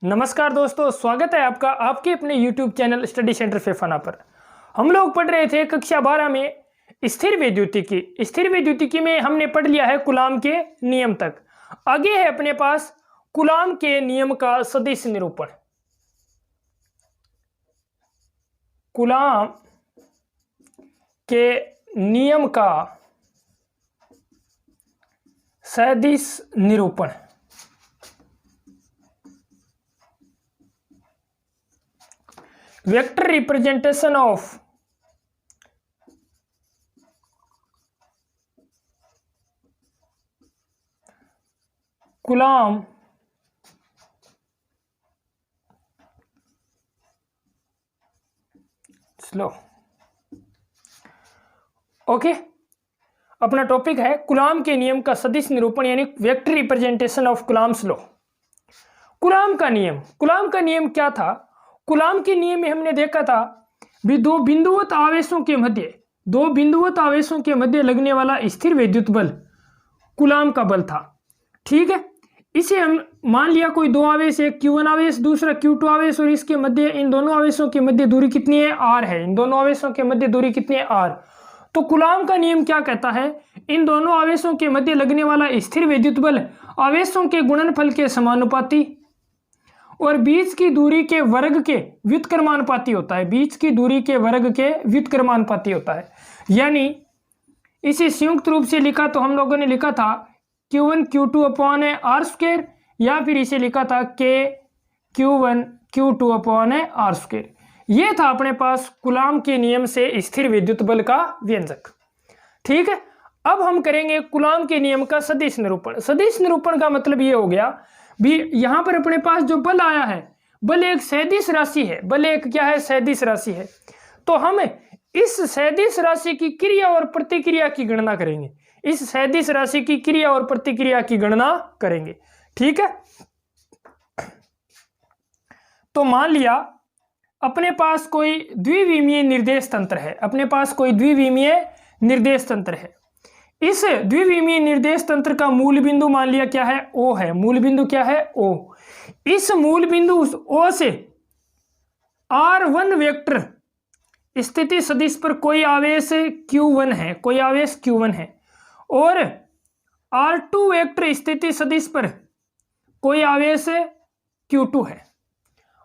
नमस्कार दोस्तों, स्वागत है आपका आपके अपने YouTube channel study centre Phephana पर। हम लोग पढ़ रहे थे कक्षा 12 में स्थिर वैद्युतिकी। स्थिर वैद्युतिकी में हमने पढ़ लिया है कूलाम के नियम तक। आगे है अपने पास कूलाम के नियम का सदिश निरूपण। कूलाम के नियम का सदिश निरूपण। Vector representation of coulomb slow. Okay, अपना टॉपिक है कूलाम के नियम का सदिश निरूपण यानी vector representation of coulombs law. Coulomb का नियम क्या था? कूलाम के नियम में हमने देखा था भी दो बिंदुवत आवेशों के मध्य लगने वाला स्थिर विद्युत बल कूलाम का बल था। ठीक है, इसे हम मान लिया कोई दो आवेश, एक Q1 आवेश दूसरा Q2 आवेश, और इसके मध्य इन दोनों आवेशों के मध्य दूरी कितनी है? R है। इन दोनों आवेशों के मध्य दूरी कितनी है? R। तो कूलाम का नियम क्या कहता है? इन दोनों आवेशों के मध्य लगने वाला स्थिर विद्युत बल आवेशों के गुणनफल के समानुपाती और बीच की दूरी के वर्ग के व्युत्क्रमानुपाती होता है। बीच की दूरी के वर्ग के व्युत्क्रमानुपाती होता है। यानी इसे संयुक्त रूप से लिखा तो हम लोगों ने लिखा था Q1 Q2 upon R square, या फिर इसे लिखा था K Q1 Q2 upon R square. ये था अपने पास कूलाम के नियम से स्थिर विद्युत बल का व्यंजक। ठीक है, अब हम करेंगे कूलाम के नियम का सदिश निरूपण। सदिश निरूपण का मतलब ये हो गया भी यहां पर अपने पास जो बल आया है, बल एक सदिश राशि है। बल एक क्या है? सदिश राशि है। तो हम इस सदिश राशि की क्रिया और प्रतिक्रिया की गणना करेंगे। इस सदिश राशि की क्रिया और प्रतिक्रिया की गणना करेंगे। ठीक है, तो मान लिया अपने पास कोई द्विविमीय निर्देश तंत्र है। अपने पास कोई द्विविमीय निर्देश तंत्र है। इस द्विविमीय निर्देश तंत्र का मूल बिंदु मान लिया क्या है? O है। मूल बिंदु क्या है? O। इस मूल बिंदु O से R1 वेक्टर स्थिति सदिश पर कोई आवेश Q1 है, कोई आवेश Q1 है, और R2 वेक्टर स्थिति सदिश पर कोई आवेश Q2 है।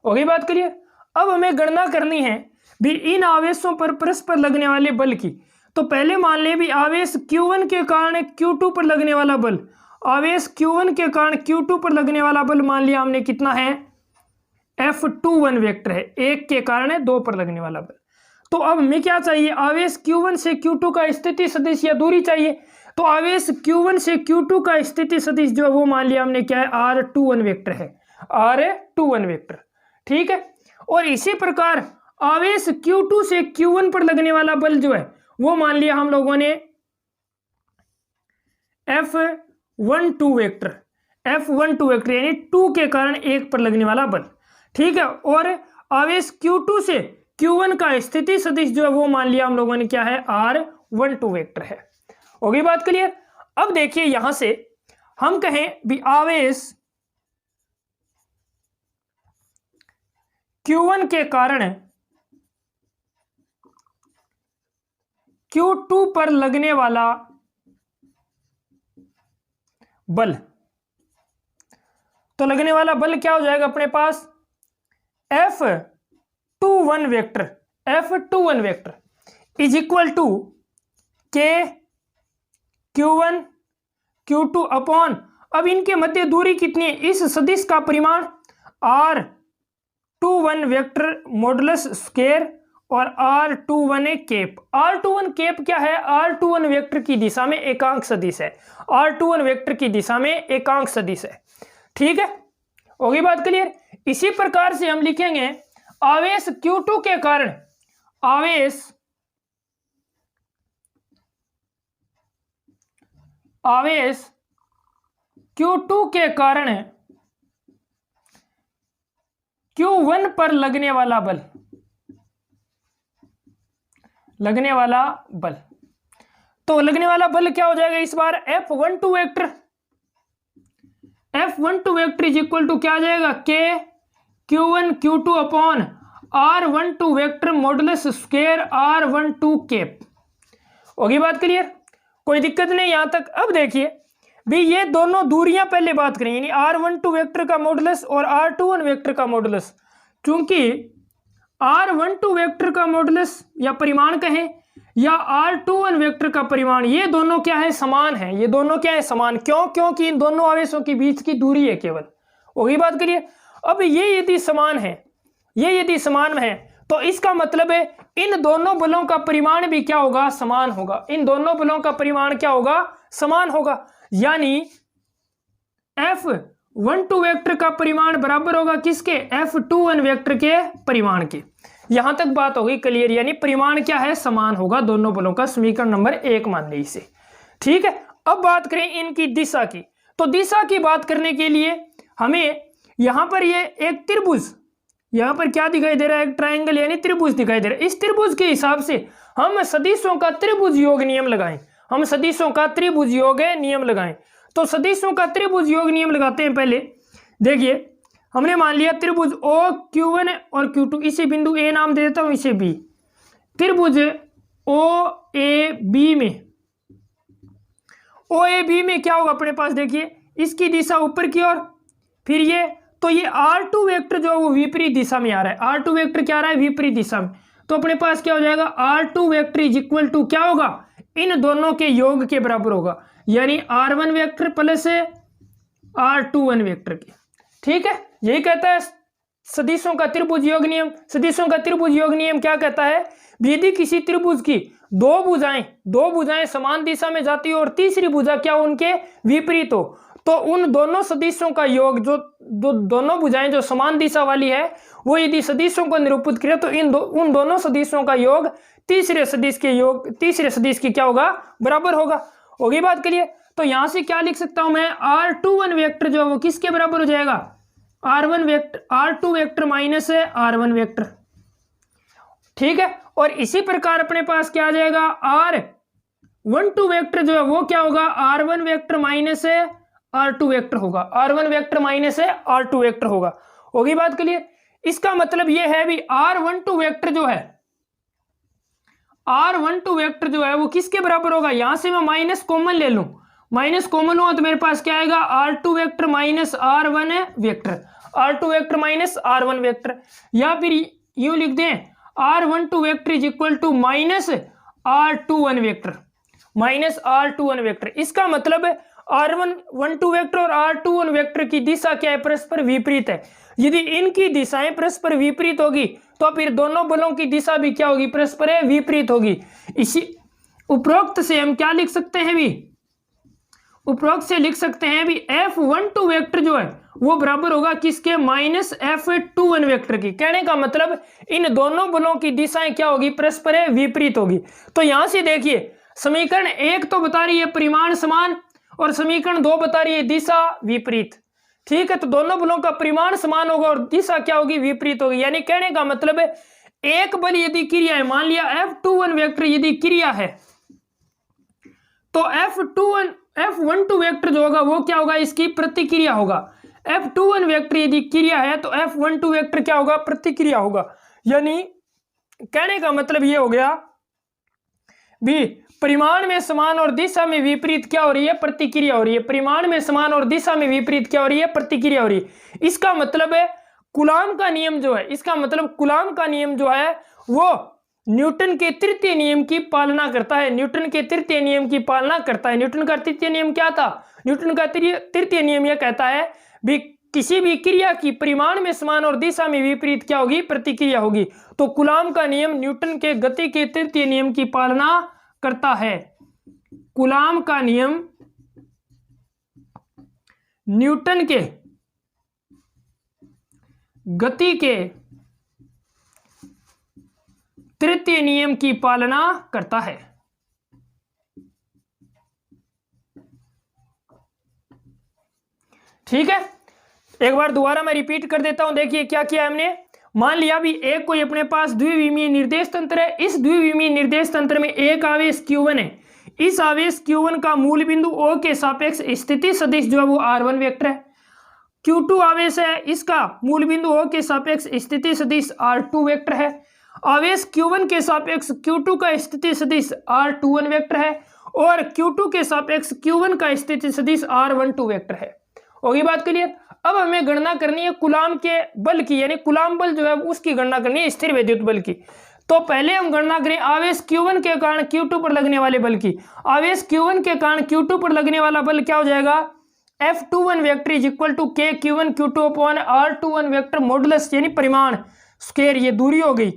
होगी बात क्लियर? अब हमें गणना करनी है भी इन आवेशों पर परस्पर लगने वाले बल की। तो पहले मान ले भी आवेश Q1 के कारण Q2 पर लगने वाला बल, आवेश Q1 के कारण Q2 पर लगने वाला बल मान लिया हमने कितना है? F21 वेक्टर है। एक के कारण 2 पर लगने वाला बल। तो अब हमें क्या चाहिए? आवेश Q1 से Q2 का स्थिति सदिश या दूरी चाहिए। तो आवेश Q1 से Q2 का स्थिति सदिश जो है वो मान लिया हमने क्या है? R21 वेक्टर है। R21 vector. ठीक है, और इसी प्रकार आवेश Q2 से Q1 पर लगने वाला बल जो है वो मान लिया हम लोगों ने F12 वेक्टर। F12 वेक्टर यानी 2 के कारण 1 पर लगने वाला बल। ठीक है, और आवेश Q2 से Q1 का स्थिति सदिश जो है वो मान लिया हम लोगों ने क्या है? R12 वेक्टर है। होगी बात क्लियर? अब देखिए यहां से हम कहें भी आवेश Q1 के कारण Q2 पर लगने वाला बल, तो लगने वाला बल क्या हो जाएगा अपने पास? F21 vector is equal to K Q1 Q2 upon, अब इनके मध्य दूरी कितनी है? इस सदिश का परिमाण R21 वेक्टर मॉडुलस स्क्वायर और R21 केप। R21 केप क्या है? R21 वेक्टर की दिशा में एकांक सदिश है। R21 वेक्टर की दिशा में एकांक सदिश है। ठीक है, होगी बात क्लियर? इसी प्रकार से हम लिखेंगे आवेश Q2 के कारण, आवेश Q2 के कारण Q1 पर लगने वाला बल, तो लगने वाला बल क्या हो जाएगा इस बार? F12 vector is equal to क्या आ जाएगा? K Q1 Q2 upon R12 vector modulus square R12 cap. होगी बात क्लियर? कोई दिक्कत नहीं यहां तक। अब देखिए भी ये दोनों दूरियां पहले बात करें, यानी R12 वेक्टर का मॉडुलस और R21 वेक्टर का मॉडुलस। चूंकि R12 वेक्टर का मॉडुलस या परिमाण कहें या R21 वेक्टर का परिमाण, ये दोनों क्या है? समान है। ये दोनों क्या है? समान। क्यों? क्योंकि इन दोनों आवेशों के बीच की दूरी है केवल। वही बात करिए। अब ये यदि समान है, ये यदि समान है तो इसका मतलब है इन दोनों बलों का परिमाण भी क्या होगा? समान होगा। इन दोनों बलों का परिमाण क्या होगा? समान होगा। यानी F12 वेक्टर का परिमाण बराबर होगा किसके? F21 वेक्टर के परिमाण के। यहां तक बात होगी क्लियर, यानी परिमाण क्या है? समान होगा दोनों बलों का। समीकरण नंबर 1 मान ली इसे। ठीक है। अब बात करें इनकी दिशा की, तो दिशा की बात करने के लिए हमें यहां पर ये एक त्रिभुज, यहां पर क्या दिखाई दे रहा है? एक ट्रायंगल यानी त्रिभुज दिखाई दे रहा है। इस त्रिभुज के हिसाब से हम सदिशों का त्रिभुज योग नियम लगाएं। हम सदिशों का त्रिभुज योग नियम लगाएं। तो सदिशों का त्रिभुज योग नियम लगाते हैं। पहले देखिए, हमने मान लिया त्रिभुज O Q1 और Q2, इसे बिंदु A नाम दे देता हूं, इसे B। त्रिभुज OAB में, OAB में क्या होगा अपने पास? देखिए इसकी दिशा ऊपर की ओर, फिर ये, तो ये R2 वेक्टर जो है वो विपरीत दिशा में आ रहा है। R2 वेक्टर क्या आ रहा है? विपरीत दिशा में। तो अपने पास क्या हो जाएगा? R2 vector is equal to क्या होगा? इन दोनों के योग के बराबर होगा, यानी R1 vector plus R21 vector के। ठीक है, यही कहता है सदिशों का त्रिभुज योग नियम। सदिशों का त्रिभुज योग नियम क्या कहता है? यदि किसी त्रिभुज की दो भुजाएं समान दिशा में जाती हो और तीसरी भुजा क्या उनके विपरीत हो, तो उन दोनों सदिशों का योग, जो दोनों भुजाएं जो समान दिशा वाली है, वो यदि सदिशों को निरूपित करे तो उन दोनों सदिशों का योग तीसरे सदिश की क्या होगा? बराबर होगा। होगी बात क्लियर? तो यहां से क्या लिख सकता हूं मैं? R21 वेक्टर जो है वो किसके बराबर हो जाएगा? R2 vector minus R1 vector. ठीक है। और इसी प्रकार अपने पास क्या आ जाएगा? R12 वेक्टर जो है वो क्या होगा? R1 vector minus R2 vector होगा। R1 vector minus R2 vector होगा। होगी बात क्लियर? इसका मतलब ये है भी R12 वेक्टर जो है वो किसके बराबर होगा? यहां से मैं माइनस कॉमन ले लूं, माइनस कॉमन हुआ तो मेरे पास क्या आएगा? R2 vector minus R1 vector, R2 vector minus R1 vector. या फिर यूं लिख दें R12 vector is equal to minus R21 vector, minus R21 vector. इसका मतलब है R12 वेक्टर और R21 वेक्टर की दिशा क्या है? परस्पर विपरीत है। यदि इनकी दिशाएं परस्पर विपरीत होगी तो फिर दोनों बलों की दिशा भी क्या होगी? परस्पर विपरीत होगी। इसी उपरोक्त से हम क्या लिख सकते हैं भी? उपरोक्त से लिख सकते हैं भी F12 वेक्टर जो है वो बराबर होगा किसके? माइनस F21 वेक्टर की। कहने का मतलब इन दोनों बलों की दिशाएं क्या होगी? परस्पर विपरीत होगी। तो यहां से देखिए, समीकरण 1 तो बता रही है परिमाण समान और समीकरण 2 बता रही है दिशा विपरीत। ठीक है, तो दोनों बलों का परिमाण समान होगा और दिशा क्या होगी? विपरीत होगी। यानी कहने का मतलब है एक बल यदि क्रिया है, मान लिया F21 वेक्टर यदि क्रिया है, तो F12 वेक्टर जो होगा वो क्या होगा? इसकी प्रतिक्रिया होगा। F21 वेक्टर यदि क्रिया है तो F12 वेक्टर क्या होगा? प्रतिक्रिया होगा। यानी कहने का मतलब ये हो गया भी परिमाण में समान और दिशा में विपरीत क्या हो रही है? प्रतिक्रिया हो रही है। परिमाण में समान और दिशा में विपरीत क्या हो रही है? प्रतिक्रिया हो रही है। इसका मतलब है कूलॉम का नियम जो है, इसका मतलब कूलॉम का नियम जो है वो न्यूटन के तृतीय नियम की पालना करता है। न्यूटन के तृतीय नियम की पालना करता है। न्यूटन का तृतीय नियम क्या था? न्यूटन का तृतीय नियम यह कहता है भी किसी भी क्रिया की परिमाण में समान और दिशा में विपरीत क्या होगी? प्रतिक्रिया होगी। तो कूलॉम का नियम न्यूटन के गति के तृतीय नियम की पालना करता है। कूलॉम का नियम न्यूटन के गति के तृतीय नियम की पालना करता है। ठीक है, एक बार दोबारा मैं रिपीट कर देता हूं। देखिए क्या किया हमने। मान लिया भी एक कोई अपने पास द्विविमीय निर्देश तंत्र है। इस द्विविमीय निर्देश तंत्र में एक आवेश Q1 है। इस आवेश Q1 का मूल बिंदु O के सापेक्ष स्थिति सदिश जो है वो R1 वेक्टर है। Q2 आवेश है, इसका मूल बिंदु O के सापेक्ष स्थिति सदिश R2 वेक्टर है। आवेश Q1 के सापेक्ष Q2 का स्थिति सदिश R21 वेक्टर है और Q2 के सापेक्ष Q1 का स्थिति सदिश R12 वेक्टर है। होगी बात क्लियर। अब हमें गणना करनी है कूलाम के बल की, यानी कूलाम बल जो है उसकी गणना करनी है स्थिर विद्युत बल की। तो पहले हम गणना करें आवेश Q1 के कारण Q2 पर लगने वाले बल की। आवेश Q1 के कारण Q2 पर लगने वाला बल क्या हो जाएगा, F21 vector is equal to K Q1 Q2 upon R21 vector modulus, यानी परिमाण स्क्वायर, ये दूरी हो गई,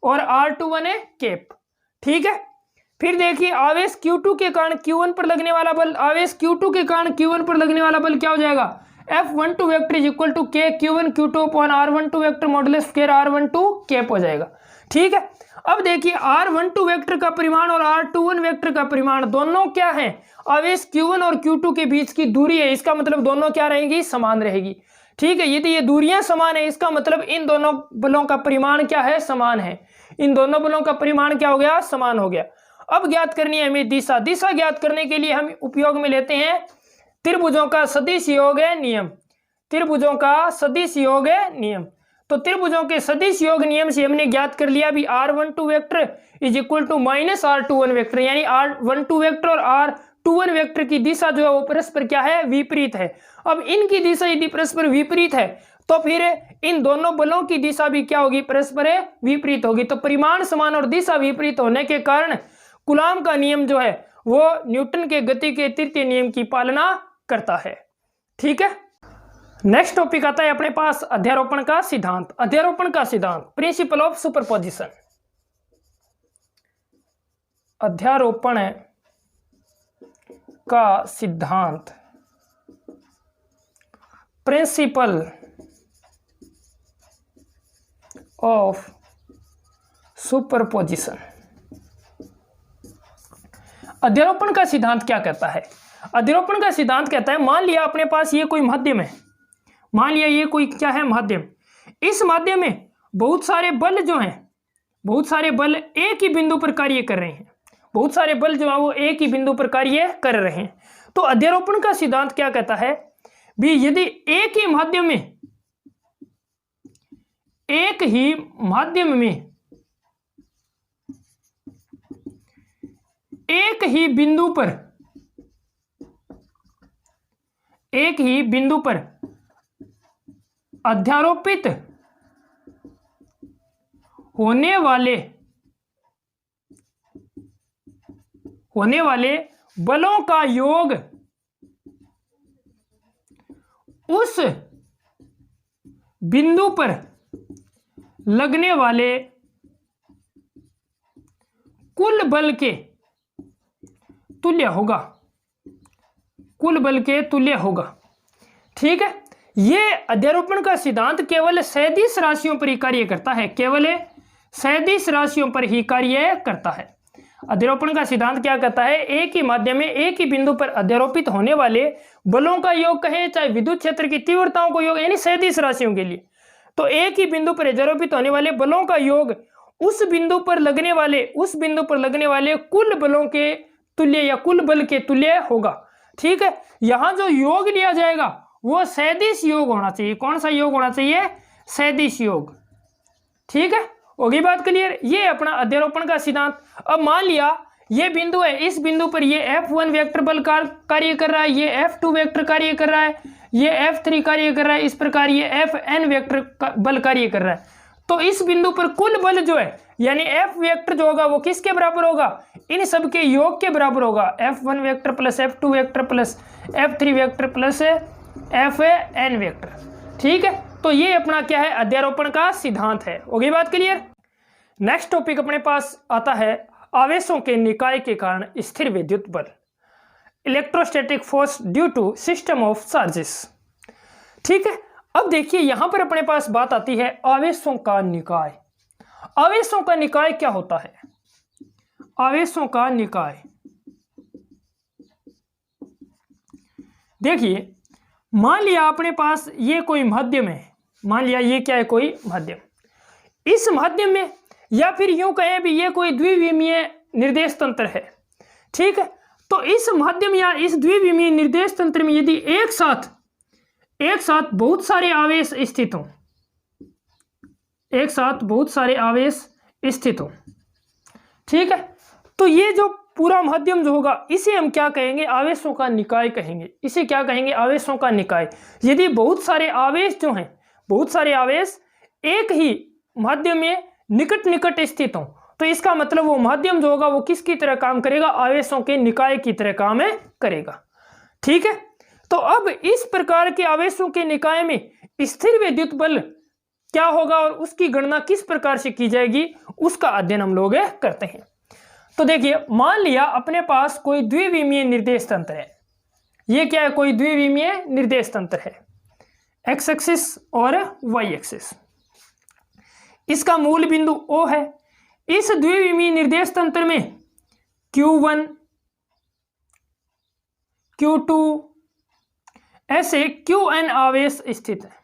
और R21 है केप। ठीक है, फिर देखिए आवेश Q2 के कारण Q1 पर लगने वाला बल, आवेश Q2 के कारण Q1 पर लगने वाला बल क्या हो जाएगा, F12 vector is equal to K Q1 Q2 upon R12 vector modulus square R12 cap हो जाएगा। ठीक है, अब देखिए R12 वेक्टर का परिमाण और R21 वेक्टर का परिमाण दोनों क्या है, आवेश Q1 और Q2 के बीच की दूरी है, इसका मतलब दोनों क्या रहेंगी, समान रहेगी। ठीक है, यदि ये दूरियां समान है इसका मतलब इन दोनों बलों का परिमाण क्या है, समान है। इन दोनों बलों का परिमाण क्या हो गया, समान हो गया। अब ज्ञात करनी है हमें दिशा। दिशा ज्ञात करने के लिए हम उपयोग में लेते हैं त्रिभुजों का सदिश योग नियम। त्रिभुजों का सदिश योग नियम, तो त्रिभुजों के सदिश योग नियम से हमने ज्ञात कर लिया भी R12 vector is equal to minus R21 vector, यानी R12 वेक्टर और R21 वेक्टर की दिशा जो है वो परस्पर क्या है, विपरीत है। अब इनकी दिशा यदि परस्पर विपरीत है तो फिर इन दोनों बलों की दिशा भी क्या होगी, परस्पर विपरीत होगी। तो परिमाण समान और दिशा विपरीत होने के कारण कूलाम का नियम जो है वो न्यूटन के गति के तृतीय नियम की पालना करता है। ठीक है, नेक्स्ट टॉपिक आता है अपने पास अध्यारोपण का सिद्धांत। अध्यारोपण का सिद्धांत, प्रिंसिपल ऑफ सुपरपोजिशन। अध्यारोपण का सिद्धांत, प्रिंसिपल ऑफ सुपरपोजिशन। अध्यारोपण का सिद्धांत क्या कहता है, अध्यारोपण का सिद्धांत कहता है मान लिया अपने पास ये कोई माध्यम है, मान लिया ये कोई क्या है, माध्यम। इस माध्यम में बहुत सारे बल जो हैं, बहुत सारे बल एक ही बिंदु पर कार्य कर रहे हैं, बहुत सारे बल जो है वो एक ही बिंदु पर कार्य कर रहे हैं। तो अध्यारोपण का सिद्धांत क्या कहता है भी, यदि एक ही माध्यम में, एक ही माध्यम में एक ही बिंदु पर, एक ही बिंदु पर अध्यारोपित होने वाले बलों का योग उस बिंदु पर लगने वाले कुल बल के तुल्य होगा, कुल बल के तुल्य होगा। ठीक है, ये अध्यारोपण का सिद्धांत केवल सदिश राशियों पर ही कार्य करता है, केवल सदिश राशियों पर ही कार्य करता है। अध्यारोपण का सिद्धांत क्या कहता है, एक ही माध्यम में एक ही बिंदु पर अध्यारोपित होने वाले बलों का योग कहें, चाहे विद्युत क्षेत्र की तीव्रताओं को योग, यानी सदिश राशियों के लिए, तो एक ही बिंदु पर अध्यारोपित होने वाले बलों का योग उस बिंदु पर लगने वाले कुल बलों के तुल्य या कुल बल के तुल्य होगा। ठीक है, यहां जो योग लिया जाएगा वो सदिश योग होना चाहिए। कौन सा योग होना चाहिए, सदिश योग। ठीक है, होगी बात क्लियर। ये अपना अध्यारोपण का सिद्धांत। अब मान लिया ये बिंदु है, इस बिंदु पर ये F1 वेक्टर बल कार्य कर रहा है, ये F2 वेक्टर कार्य कर रहा है, ये F3 कार्य कर रहा है, इस प्रकार ये Fn वेक्टर बल कार्य कर रहा है। तो इस बिंदु पर कुल बल जो है यानी F वेक्टर जो होगा वो किसके बराबर होगा, इन सब के योग के बराबर होगा। F1 vector plus F2 vector plus F3 vector plus Fn vector. ठीक है, तो ये अपना क्या है, अध्यारोपण का सिद्धांत है। होगी बात क्लियर। नेक्स्ट टॉपिक अपने पास आता है आवेशों के निकाय के कारण स्थिर विद्युत बल, electrostatic force due to system of charges. ठीक है, अब देखिए यहां पर अपने पास बात आती है आवेशों का निकाय। आवेशों का निकाय क्या होता है, आवेशों का निकाय देखिए, मान लिया अपने पास ये कोई माध्यम है, मान लिया ये क्या है, कोई माध्यम। इस माध्यम में या फिर यूं कहें भी ये कोई द्विविमीय निर्देश तंत्र है। ठीक है, तो इस माध्यम या इस द्विविमीय निर्देश तंत्र में यदि एक साथ एक साथ बहुत सारे आवेश स्थित हों, एक साथ बहुत सारे आवेश स्थित हों, ठीक है। तो ये जो पूरा माध्यम जो होगा इसे हम क्या कहेंगे, आवेशों का निकाय कहेंगे। इसे क्या कहेंगे, आवेशों का निकाय। यदि बहुत सारे आवेश जो हैं, बहुत सारे आवेश एक ही माध्यम में निकट निकट स्थित हों, तो इसका मतलब वो माध्यम जो होगा वो किसकी तरह काम करेगा, आवेशों के निकाय की तरह काम करेगा, ठीक है। तो अब इस प्रकार के आवेशों के निकाय में स्थिर विद्युत बल क्या होगा और उसकी गणना किस प्रकार से की जाएगी, उसका अध्ययन हम लोग करते हैं। तो देखिए, मान लिया अपने पास कोई द्विविमीय निर्देश तंत्र है। ये क्या है, कोई द्विविमीय निर्देश तंत्र है, एक्स एक्सिस और वाई एक्सिस। इसका मूल बिंदु O है। इस द्विविमीय निर्देश तंत्र में Q1, Q2 ऐसे Qn आवेश स्थित है।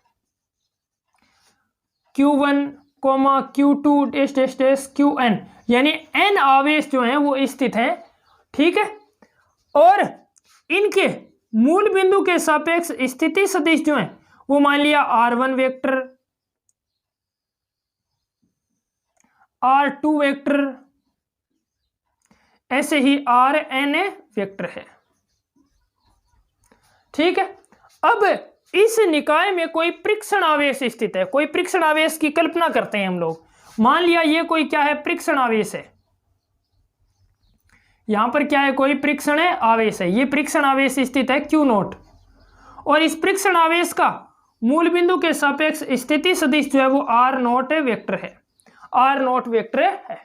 Q1, Q2 dash dash dash Qn, यानी n आवेश जो हैं वो स्थित हैं, ठीक है। और इनके मूल बिंदु के सापेक्ष स्थिति सदिश जो हैं वो मान लिया R1 वेक्टर, R2 वेक्टर, ऐसे ही Rn वेक्टर है, ठीक है। अब इस निकाय में कोई परीक्षण आवेश स्थित है। कोई परीक्षण आवेश की कल्पना करते हैं हम लोग। मान लिया ये कोई क्या है, परीक्षण आवेश है। यहां पर क्या है, कोई परीक्षण आवेश है। ये परीक्षण आवेश स्थित है Q0 और इस परीक्षण आवेश का मूल बिंदु के सापेक्ष स्थिति सदिश जो है वो R0 वेक्टर है, R0 वेक्टर है,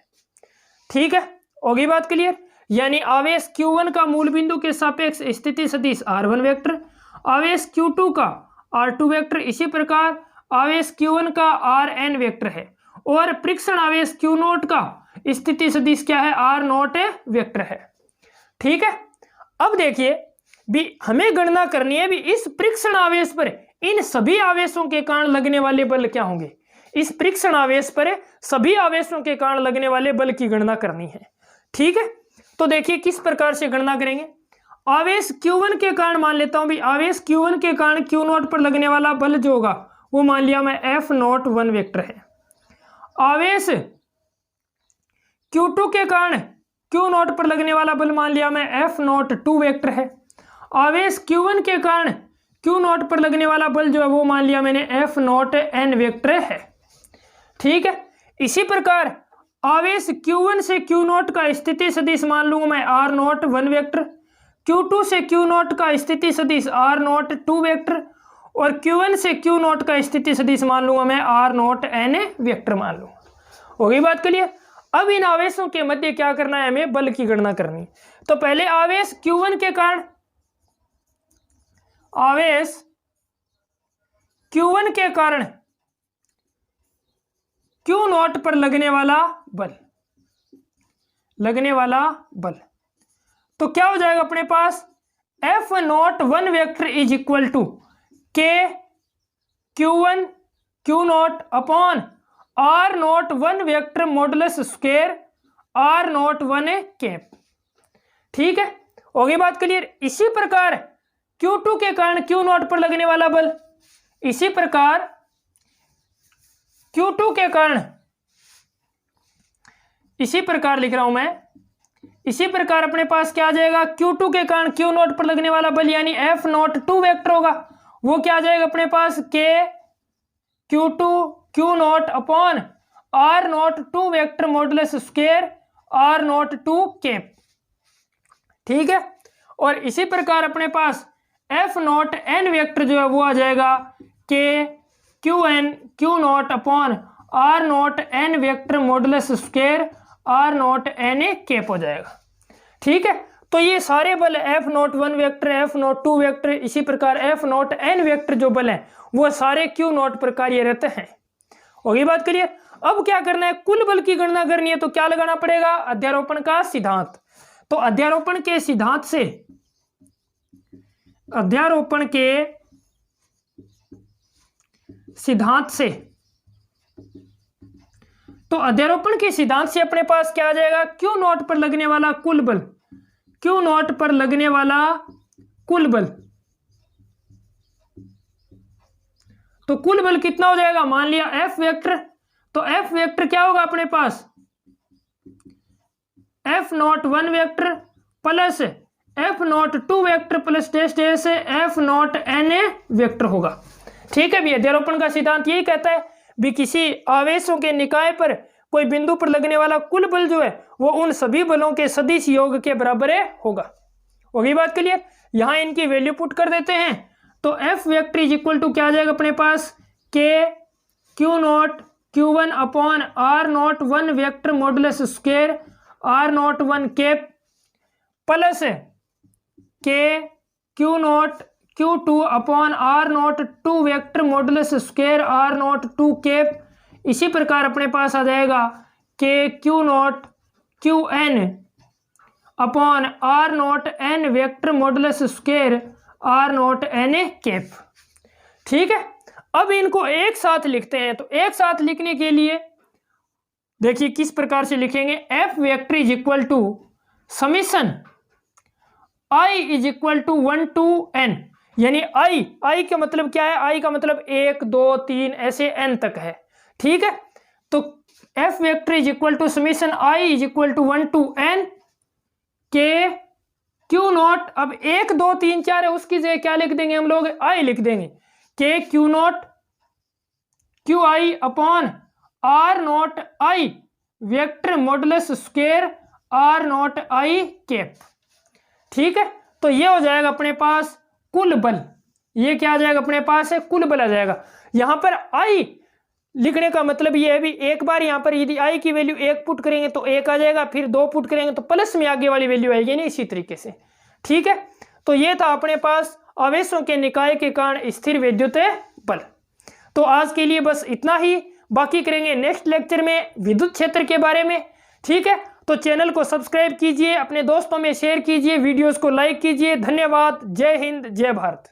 ठीक है। होगी बात क्लियर। यानी आवेश Q1 का मूल बिंदु के सापेक्ष स्थिति सदिश R1 वेक्टर, आवेश Q2 का R2 वेक्टर, इसी प्रकार आवेश Q1 का Rn वेक्टर है और परीक्षण आवेश Q0 का स्थिति सदिश क्या है, R0 वेक्टर है, ठीक है। अब देखिए भी हमें गणना करनी है भी इस परीक्षण आवेश पर इन सभी आवेशों के कारण लगने वाले बल क्या होंगे। इस परीक्षण आवेश पर सभी आवेशों के कारण लगने वाले बल की गणना करनी है, ठीक है। तो देखिए किस प्रकार से गणना करेंगे। आवेश Q1 के कारण मान लेता हूं भी, आवेश Q1 के कारण Q0 पर लगने वाला बल जो होगा वो मान लिया मैं F01 वेक्टर है। आवेश Q2 के कारण Q0 पर लगने वाला बल मान लिया मैं F02 वेक्टर है। आवेश Q1 के कारण Q0 पर लगने वाला बल जो है वो मान लिया मैंने F0n वेक्टर है, ठीक है। इसी प्रकार आवेश Q1 से Q0 का स्थिति सदिश मान लूंगा मैं R01 वेक्टर, Q2 से Q0 का स्थिति सदिश R02 वेक्टर और Q1 से Q0 का स्थिति सदिश मान लूंगा मैं R0n वेक्टर मान लूंगा। हो गई बात क्लियर। अब इन आवेशों के मध्य क्या करना है, हमें बल की गणना करनी। तो पहले आवेश Q1 के कारण, आवेश Q1 के कारण Q0 पर लगने वाला बल, लगने वाला बल, तो क्या हो जाएगा अपने पास F01 vector is equal to K Q1 Q0 upon R01 vector modulus square R01 cap, ठीक है। होगी बात क्लियर। इसी प्रकार Q2 के कारण Q0 पर लगने वाला बल, इसी प्रकार Q2 के कारण, इसी प्रकार लिख रहा हूं मैं, इसी प्रकार अपने पास क्या आ जाएगा, Q2 के कारण Q0 पर लगने वाला बल यानी F02 वेक्टर होगा, वो क्या आ जाएगा अपने पास K Q2 Q0 upon R02 vector modulus square R02 cap, ठीक है। और इसी प्रकार अपने पास F0n वेक्टर जो है वो आ जाएगा K Qn Q0 upon R0n vector modulus square R0n cap हो जाएगा, ठीक है। तो ये सारे बल F01 वेक्टर, F02 वेक्टर, इसी प्रकार F0n वेक्टर जो बल हैं वो सारे Q0 पर कार्यरत हैं। होगी बात क्लियर। अब क्या करना है, कुल बल की गणना करनी है, तो क्या लगाना पड़ेगा, अध्यारोपण का सिद्धांत। तो अध्यारोपण के सिद्धांत से, अध्यारोपण के सिद्धांत से, तो अध्यारोपण के सिद्धांत से अपने पास क्या आ जाएगा, Q0 पर लगने वाला कुल बल, Q0 पर लगने वाला कुल बल तो कुल बल कितना हो जाएगा, मान लिया एफ वेक्टर, तो एफ वेक्टर क्या होगा अपने पास, F not 1 vector plus F not 2 vector plus dash dash F not N a vector होगा। ठीक है भैया, ध्रुवोपण का सिद्धांत यही कहता है भी किसी आवेशों के निकाय पर कोई बिंदु पर लगने वाला कुल बल जो है वो उन सभी बलों के सदिश योग के बराबर होगा। होगी बात क्लियर। यहां इनकी वैल्यू पुट कर देते हैं, तो F vector is equal to क्या आ जाएगा अपने पास, K Q not Q1 upon R not 1 vector modulus square R not 1 cap plus K Q not Q2 upon R not 2 vector modulus square R not 2 cap. इसी प्रकार अपने पास आ जाएगा K Q not Qn upon R not N vector modulus square R not N a cap. ठीक है, अब इनको एक साथ लिखते हैं, तो एक साथ लिखने के लिए देखिए किस प्रकार से लिखेंगे, F vector is equal to summation I is equal to 1 to n, यानी आई का मतलब क्या है, आई का मतलब 1 2 3 ऐसे n तक है। ठीक है, तो F vector is equal to summation I is equal to 1 to n K Q naught, अब 1 2 3 4 है उसकी जगह क्या लिख देंगे हम लोग, आई लिख देंगे, K Q naught q I upon R naught I vector modulus square R naught I cap. ठीक है, तो ये हो जाएगा अपने पास कुल बल, ये क्या आ जाएगा अपने पास है, कुल बल आ जाएगा। यहां पर आई लिखने का मतलब ये है भी एक बार यहां पर यदि आई की वैल्यू 1 पुट करेंगे तो 1 आ जाएगा, फिर 2 पुट करेंगे तो प्लस में आगे वाली वैल्यू आएगी, नहीं इसी तरीके से। ठीक है, तो ये था अपने पास आवेशों के निकाय के कारण स्थिर विद्युत बल। तो आज के लिए बस इतना ही, बाकी करेंगे नेक्स्ट लेक्चर में विद्युत क्षेत्र के बारे में। ठीक है, तो चैनल को सब्सक्राइब कीजिए, अपने दोस्तों में शेयर कीजिए, वीडियोस को लाइक कीजिए। धन्यवाद, जय हिंद, जय भारत।